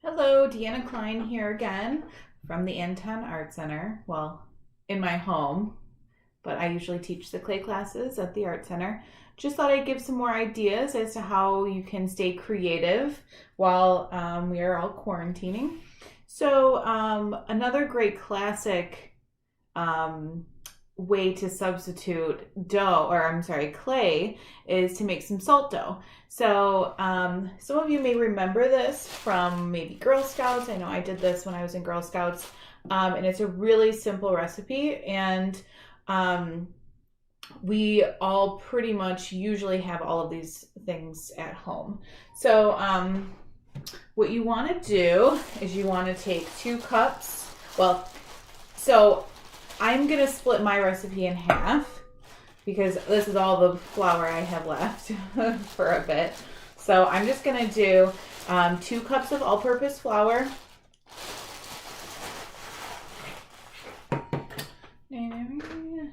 Hello, Deanna Clyne here again from the Anton Art Center. Well, in my home, but I usually teach the clay classes at the Art Center. Just thought I'd give some more ideas as to how you can stay creative while we are all quarantining. So another great classic way to substitute clay is to make some salt dough. So some of you may remember this from maybe Girl Scouts. I know I did this when I was in Girl Scouts, and it's a really simple recipe, and we all pretty much usually have all of these things at home. So what you want to do is you want to take 2 cups. So I'm going to split my recipe in half because this is all the flour I have left for a bit. So I'm just going to do 2 cups of all-purpose flour. And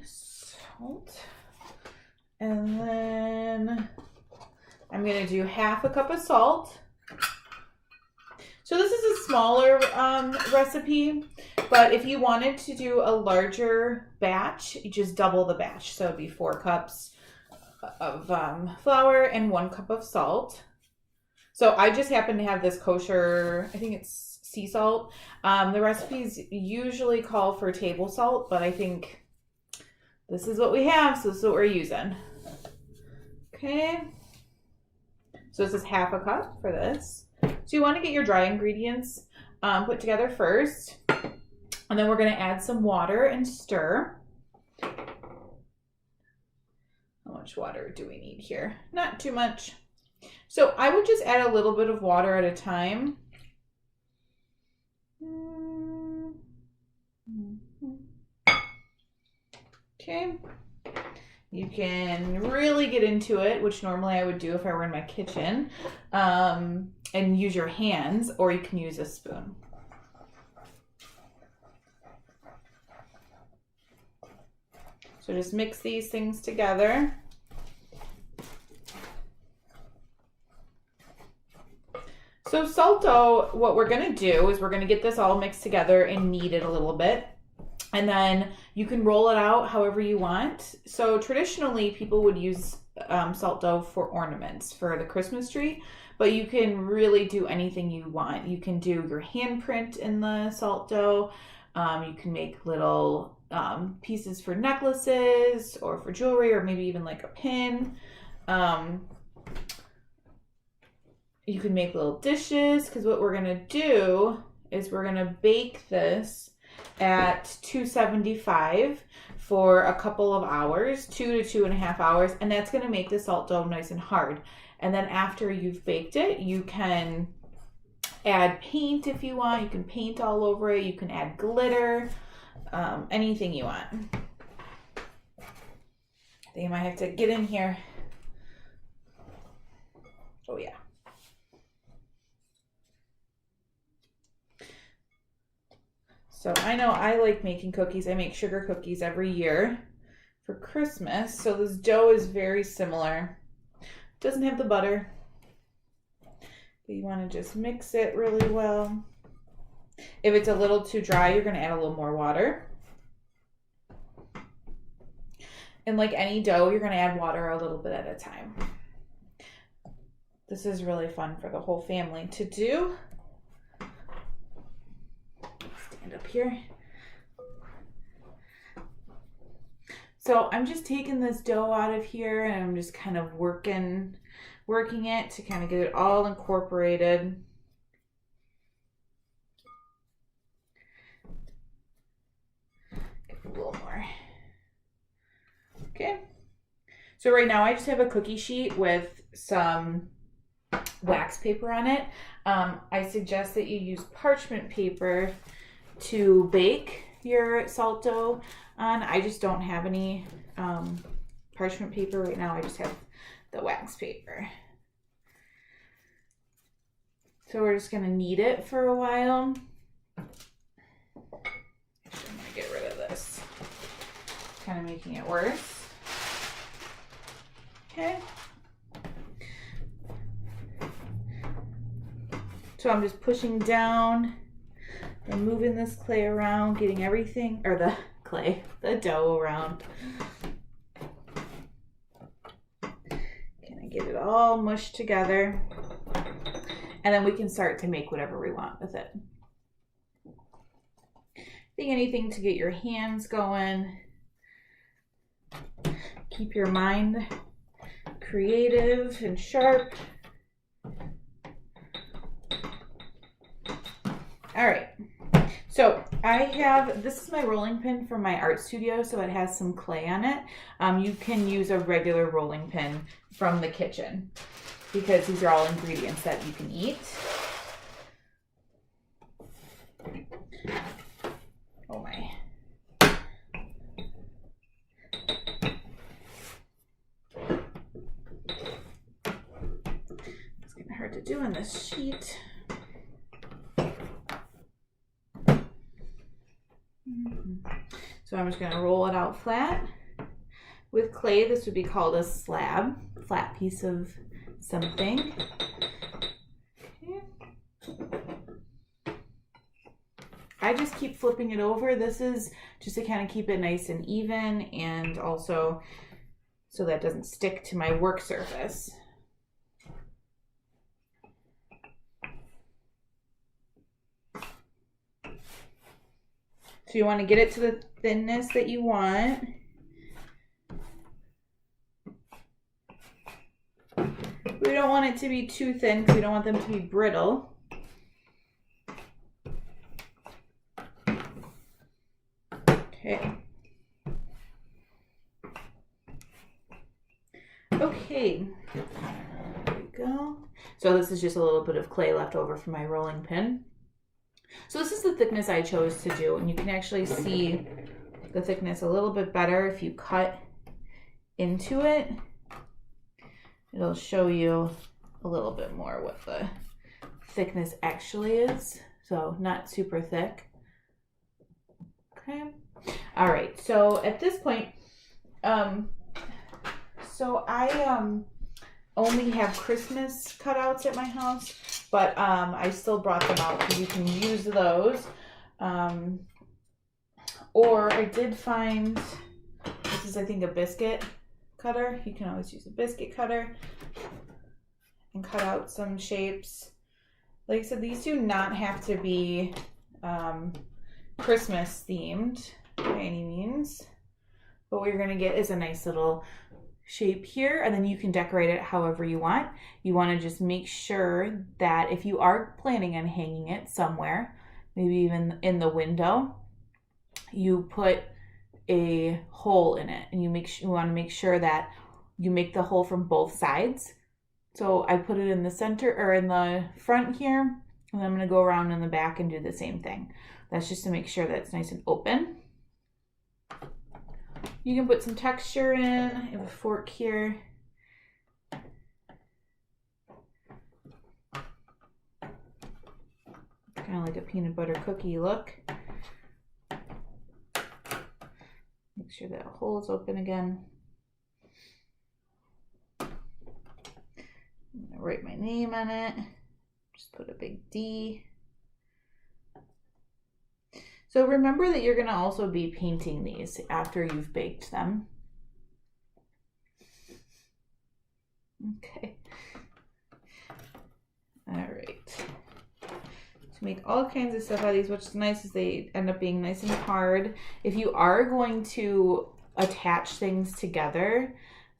salt. And then I'm going to do half a cup of salt. So this is a smaller recipe, but if you wanted to do a larger batch, you just double the batch. So it'd be 4 cups of flour and 1 cup of salt. So I just happen to have this kosher, I think it's sea salt. The recipes usually call for table salt, but I think this is what we have, so this is what we're using. Okay. So this is half a cup for this. So you want to get your dry ingredients put together first, and then we're going to add some water and stir. How much water do we need here? Not too much. So I would just add a little bit of water at a time. Okay. You can really get into it, which normally I would do if I were in my kitchen, and use your hands, or you can use a spoon. So just mix these things together. So salt dough, what we're going to do is we're going to get this all mixed together and knead it a little bit. And then you can roll it out however you want. So traditionally, people would use salt dough for ornaments for the Christmas tree, but you can really do anything you want. You can do your handprint in the salt dough. You can make little pieces for necklaces or for jewelry, or maybe even like a pin. You can make little dishes, because what we're going to do is we're going to bake this at 275 for a couple of hours, 2 to 2.5 hours, and that's going to make the salt dough nice and hard. And then after you've baked it, you can add paint if you want. You can paint all over it. You can add glitter, anything you want. I think I might have to get in here. Oh yeah. So I know I like making cookies. I make sugar cookies every year for Christmas. So this dough is very similar. Doesn't have the butter. But you want to just mix it really well. If it's a little too dry, you're going to add a little more water. And like any dough, you're going to add water a little bit at a time. This is really fun for the whole family to do. Up here. So I'm just taking this dough out of here, and I'm just kind of working it to kind of get it all incorporated. Get a little more. Okay. So right now I just have a cookie sheet with some wax paper on it. I suggest that you use parchment paper to bake your salt dough on. I just don't have any parchment paper right now. I just have the wax paper. So we're just going to knead it for a while. Actually, I'm going to get rid of this. Kind of making it worse. Okay. So I'm just pushing down and moving this clay around, getting everything, or the dough around. Can I get it all mushed together? And then we can start to make whatever we want with it. I think anything to get your hands going. Keep your mind creative and sharp. All right, so this is my rolling pin from my art studio, so it has some clay on it. You can use a regular rolling pin from the kitchen because these are all ingredients that you can eat. Oh my. It's getting hard to do on this sheet. So I'm just going to roll it out flat. With clay, this would be called a slab, flat piece of something. Okay. I just keep flipping it over. This is just to kind of keep it nice and even, and also so that it doesn't stick to my work surface. So you want to get it to the thinness that you want. We don't want it to be too thin because we don't want them to be brittle. Okay. Okay. There we go. So this is just a little bit of clay left over from my rolling pin. So this is the thickness I chose to do, and you can actually see the thickness a little bit better if you cut into it. It'll show you a little bit more what the thickness actually is. So not super thick. Okay. All right. So at this point, so I only have Christmas cutouts at my house, but I still brought them out because you can use those. Or I did find, this is I think a biscuit cutter. You can always use a biscuit cutter and cut out some shapes. Like I said, these do not have to be Christmas themed by any means, but what you're going to get is a nice little shape here, and then you can decorate it however you want. You want to just make sure that if you are planning on hanging it somewhere, maybe even in the window, you put a hole in it, and you want to make sure that you make the hole from both sides. So I put it in the center or in the front here, and I'm going to go around in the back and do the same thing. That's just to make sure that it's nice and open. You can put some texture in. I have a fork here. Kind of like a peanut butter cookie look. Make sure that hole is open again. I'm gonna write my name on it. Just put a big D. So remember that you're going to also be painting these after you've baked them. Okay. All right. To make all kinds of stuff out of these, which is nice, is they end up being nice and hard. If you are going to attach things together,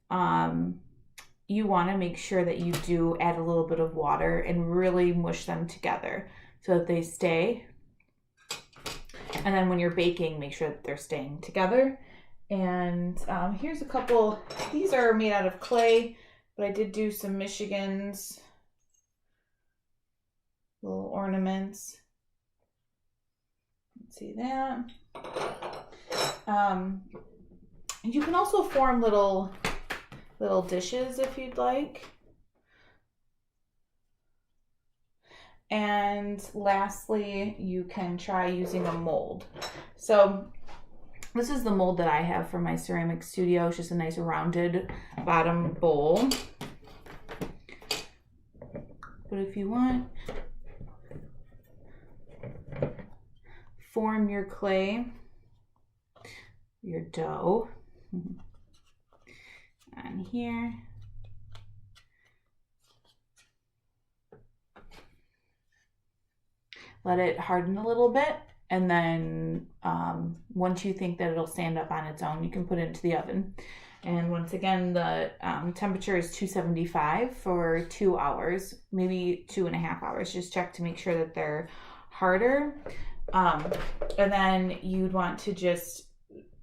you want to make sure that you do add a little bit of water and really mush them together so that they stay. And then when you're baking, make sure that they're staying together. And here's a couple. These are made out of clay, but I did do some Michigans, little ornaments. Let's see that. You can also form little dishes if you'd like. And lastly, you can try using a mold. So this is the mold that I have for my ceramic studio. It's just a nice rounded bottom bowl. But if you want, form your clay, your dough on here. Let it harden a little bit, and then once you think that it'll stand up on its own, you can put it into the oven. And once again, the temperature is 275 for 2 hours, maybe 2.5 hours. Just check to make sure that they're harder. And then you'd want to just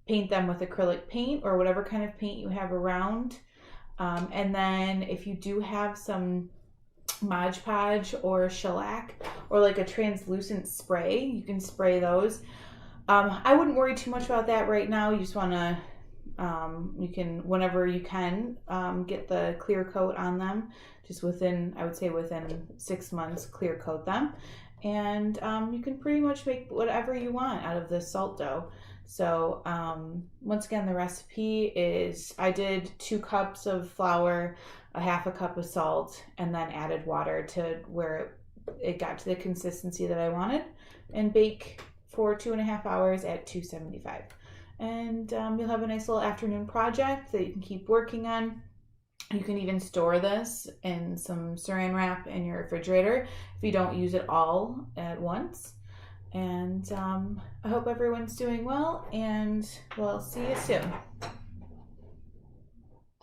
paint them with acrylic paint or whatever kind of paint you have around. And then if you do have some Mod Podge or shellac or like a translucent spray, you can spray those. I wouldn't worry too much about that right now. You just want to you can, whenever you can, get the clear coat on them. Just within, I would say within 6 months, clear coat them. And you can pretty much make whatever you want out of this salt dough. So once again, the recipe is, I did 2 cups of flour, a half a cup of salt, and then added water to where it got to the consistency that I wanted, and bake for 2.5 hours at 275. And you'll have a nice little afternoon project that you can keep working on. You can even store this in some saran wrap in your refrigerator if you don't use it all at once. And I hope everyone's doing well, and we'll see you soon.